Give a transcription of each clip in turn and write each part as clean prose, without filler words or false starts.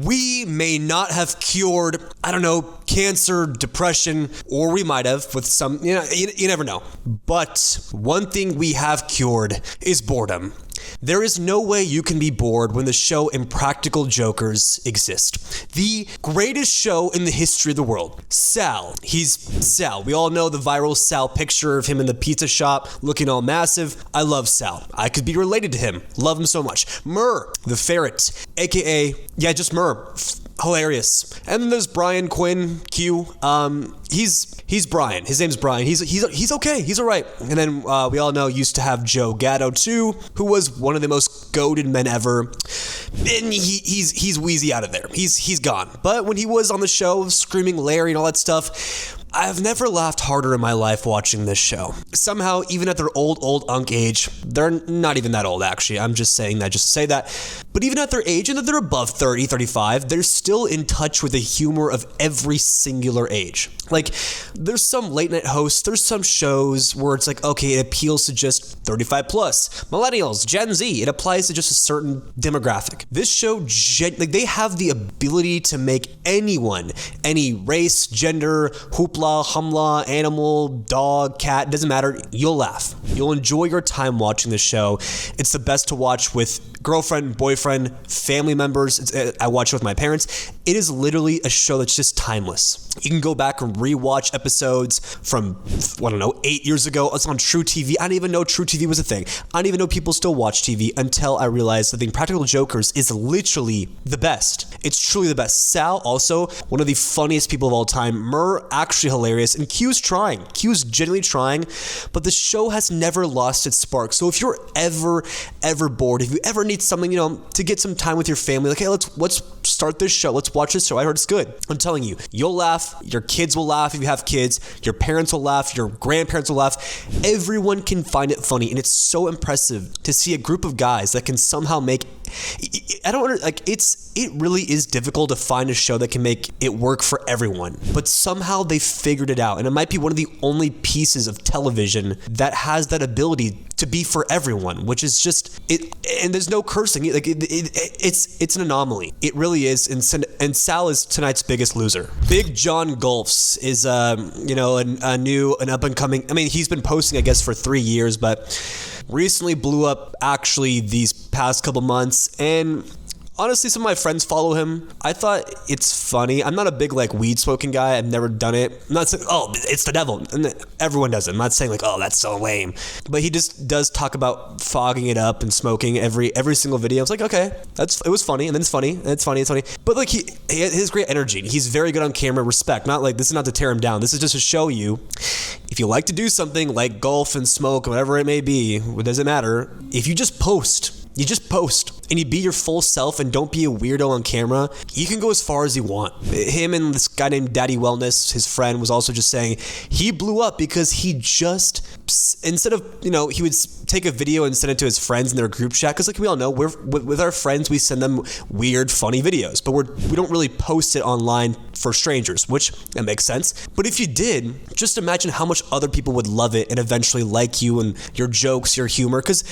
We may not have cured, I don't know, cancer, depression, or we might have with some, you never know. But one thing we have cured is boredom. There is no way you can be bored when the show Impractical Jokers exists. The greatest show in the history of the world. Sal. He's Sal. We all know the viral Sal picture of him in the pizza shop looking all massive. I love Sal. I could be related to him. Love him so much. Murr, the ferret, aka, just Murr. Hilarious. And then there's Brian Quinn, Q. He's Brian. His name's Brian. He's okay. He's all right. And then we all know used to have Joe Gatto too, who was one of the most goated men ever. And he's wheezy out of there. He's gone. But when he was on the show, screaming Larry and all that stuff, I've never laughed harder in my life watching this show. Somehow, even at their old unk age, they're not even that old actually, I'm just saying that just to say that, but even at their age, and that they're above 30, 35, they're still in touch with the humor of every singular age. Like, there's some late night hosts, there's some shows where it's like, okay, it appeals to just 35 plus, millennials, Gen Z, it applies to just a certain demographic. This show, they have the ability to make anyone, any race, gender, hoopla, humla, animal, dog, cat, doesn't matter, you'll laugh. You'll enjoy your time watching this show. It's the best to watch with girlfriend, boyfriend, family members. I watch it with my parents. It is literally a show that's just timeless. You can go back and rewatch episodes from, 8 years ago. It's on True TV. I didn't even know True TV was a thing. I didn't even know people still watch TV until I realized that the Impractical Jokers is literally the best. It's truly the best. Sal, also one of the funniest people of all time. Murr, actually hilarious. And Q's trying. Q's genuinely trying. But the show has never lost its spark. So if you're ever bored, if you ever need something, to get some time with your family, like, hey, let's start this show. Let's watch this show. I heard it's good. I'm telling you, you'll laugh. Your kids will laugh if you have kids. Your parents will laugh. Your grandparents will laugh. Everyone can find it funny. And it's so impressive to see a group of guys that can somehow make it really is difficult to find a show that can make it work for everyone, but somehow they figured it out, and it might be one of the only pieces of television that has that ability to be for everyone, which is just it. And there's no cursing. It's an anomaly. It really is. And Sal is tonight's biggest loser. Big John Golfs is an up and coming. I mean, he's been posting, I guess, for 3 years, but recently blew up actually these past couple months. And honestly, some of my friends follow him. I thought it's funny. I'm not a big weed smoking guy. I've never done it. I'm not saying, oh, it's the devil. And everyone does it. I'm not saying oh, that's so lame. But he just does talk about fogging it up and smoking every single video. It's like, okay, it was funny, and then it's funny, and it's funny. But he has great energy. He's very good on camera. Respect. Not this is not to tear him down. This is just to show you, if you like to do something like golf and smoke, whatever it may be, it doesn't matter. If you just post. You just post and you be your full self and don't be a weirdo on camera. You can go as far as you want. Him and this guy named Daddy Wellness, his friend, was also just saying he blew up because he just, instead of, he would take a video and send it to his friends in their group chat. Because we all know, with our friends, we send them weird, funny videos. But we don't really post it online for strangers, which that makes sense. But if you did, just imagine how much other people would love it and eventually like you and your jokes, your humor. Because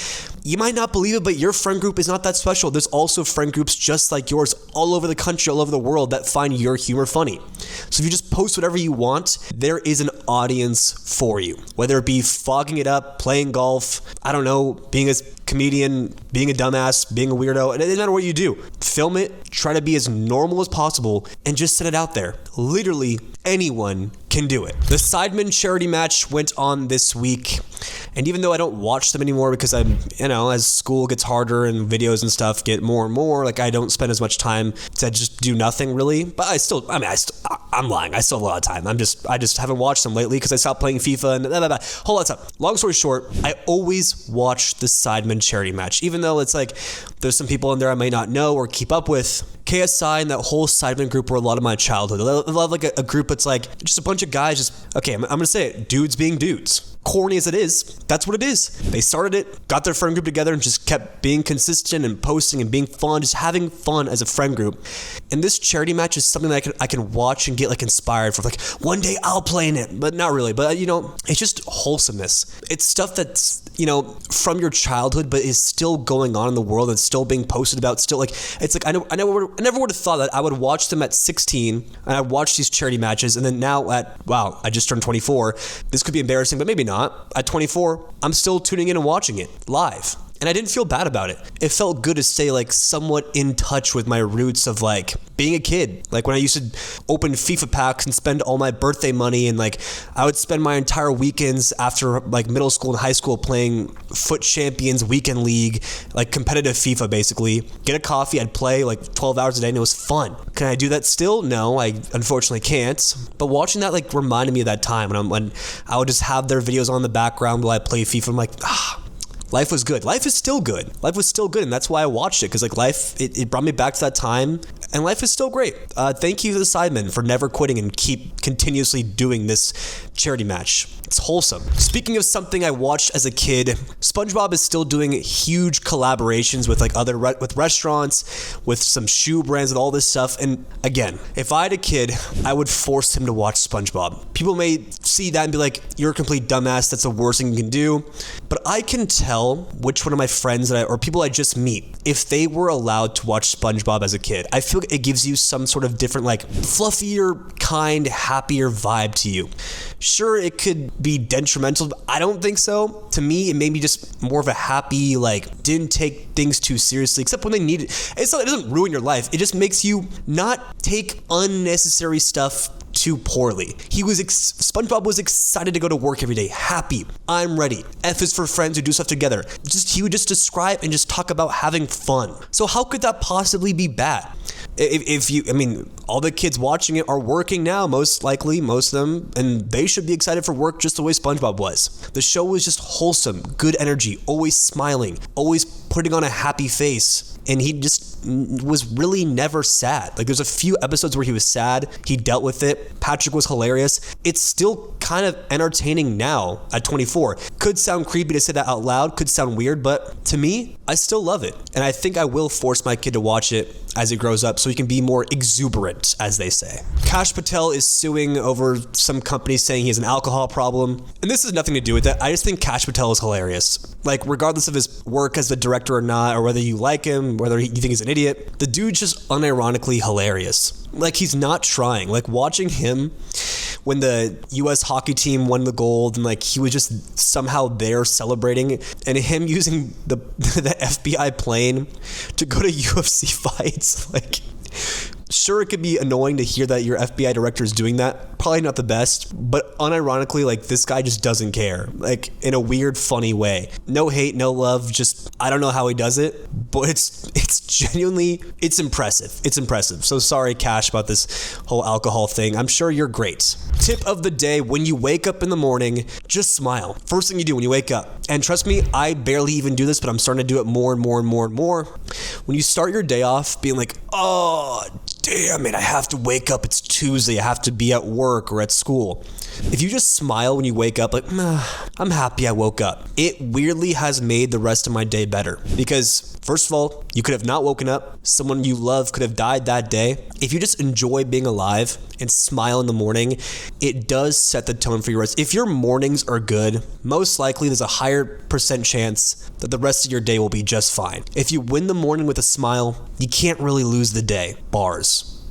you might not believe it, but your friend group is not that special. There's also friend groups just like yours all over the country, all over the world that find your humor funny. So if you just post whatever you want, there is an audience for you. Whether it be fogging it up, playing golf, I don't know, being a comedian, being a dumbass, being a weirdo, it doesn't matter what you do. Film it, try to be as normal as possible, and just set it out there. Literally anyone can do it. The Sidemen charity match went on this week, and even though I don't watch them anymore because I'm, as school gets harder and videos and stuff get more and more, I don't spend as much time to just do nothing really, but I'm lying. I still have a lot of time. I just haven't watched them lately because I stopped playing FIFA and blah, blah, blah. Whole lot of stuff. Long story short, I always watch the Sidemen charity match, even though it's there's some people in there I may not know or keep up with. KSI and that whole Sidemen group were a lot of my childhood. I love a group that's just a bunch of guys I'm gonna say it, dudes being dudes. Corny as it is, that's what it is. They started it, got their friend group together, and just kept being consistent and posting and being fun, just having fun as a friend group. And this charity match is something that I can watch and get inspired for. One day I'll play in it, but not really. But it's just wholesomeness. It's stuff that's from your childhood, but is still going on in the world and still being posted about. Still it's I know I never would have thought that I would watch them at 16 and I'd watch these charity matches, and then now I just turned 24. This could be embarrassing, but maybe not. At 24, I'm still tuning in and watching it live. And I didn't feel bad about it. It felt good to stay like somewhat in touch with my roots of like being a kid. Like when I used to open FIFA packs and spend all my birthday money, and like I would spend my entire weekends after like middle school and high school playing Foot Champions Weekend League, like competitive FIFA basically. Get a coffee, I'd play like 12 hours a day and it was fun. Can I do that still? No, I unfortunately can't. But watching that like reminded me of that time when I would just have their videos on in the background while I play FIFA. I'm like, life was good. Life is still good. Life was still good, and that's why I watched it, because like life, it brought me back to that time, and life is still great. Thank you to the Sidemen for never quitting and keep continuously doing this charity match. It's wholesome. Speaking of something I watched as a kid, Spongebob is still doing huge collaborations with like with restaurants, with some shoe brands and all this stuff. And again, if I had a kid, I would force him to watch Spongebob. People may see that and be like, you're a complete dumbass, that's the worst thing you can do. But I can tell which one of my friends or people I just meet, if they were allowed to watch SpongeBob as a kid. I feel it gives you some sort of different, like fluffier, kind, happier vibe to you. Sure, it could be detrimental, but I don't think so. To me, it made me just more of a happy, like, didn't take things too seriously, except when they need it. It doesn't ruin your life. It just makes you not take unnecessary stuff too poorly. SpongeBob was excited to go to work every day, happy. I'm ready. F is for friends who do stuff together. He would just describe and just talk about having fun. So how could that possibly be bad? All the kids watching it are working now, most likely, most of them, and they should be excited for work just the way SpongeBob was. The show was just wholesome, good energy, always smiling, always putting on a happy face. And he just was really never sad. Like there's a few episodes where he was sad. He dealt with it. Patrick was hilarious. It's still kind of entertaining now at 24. Could sound creepy to say that out loud. Could sound weird, but to me, I still love it. And I think I will force my kid to watch it as he grows up so he can be more exuberant, as they say. Kash Patel is suing over some company saying he has an alcohol problem. And this has nothing to do with that. I just think Kash Patel is hilarious. Like regardless of his work as the director or not, or whether you like him, whether you think he's an idiot, the dude's just unironically hilarious. Like he's not trying. Like watching him when the US hockey team won the gold and like he was just somehow there celebrating, and him using the FBI plane to go to UFC fights. Like sure, it could be annoying to hear that your FBI director is doing that. Probably not the best, but unironically, like this guy just doesn't care, like in a weird, funny way. No hate, no love. Just I don't know how he does it, but it's genuinely it's impressive. It's impressive. So sorry, Kash, about this whole alcohol thing. I'm sure you're great. Tip of the day: when you wake up in the morning, just smile. First thing you do when you wake up. And trust me, I barely even do this, but I'm starting to do it more and more and more and more. When you start your day off being like, oh, damn it, I have to wake up, it's Tuesday, I have to be at work or at school. If you just smile when you wake up, like, I'm happy I woke up, it weirdly has made the rest of my day better. Because first of all, you could have not woken up, someone you love could have died that day. If you just enjoy being alive and smile in the morning, it does set the tone for your rest. If your mornings are good, most likely there's a higher percent chance that the rest of your day will be just fine. If you win the morning with a smile, you can't really lose the day. Bars.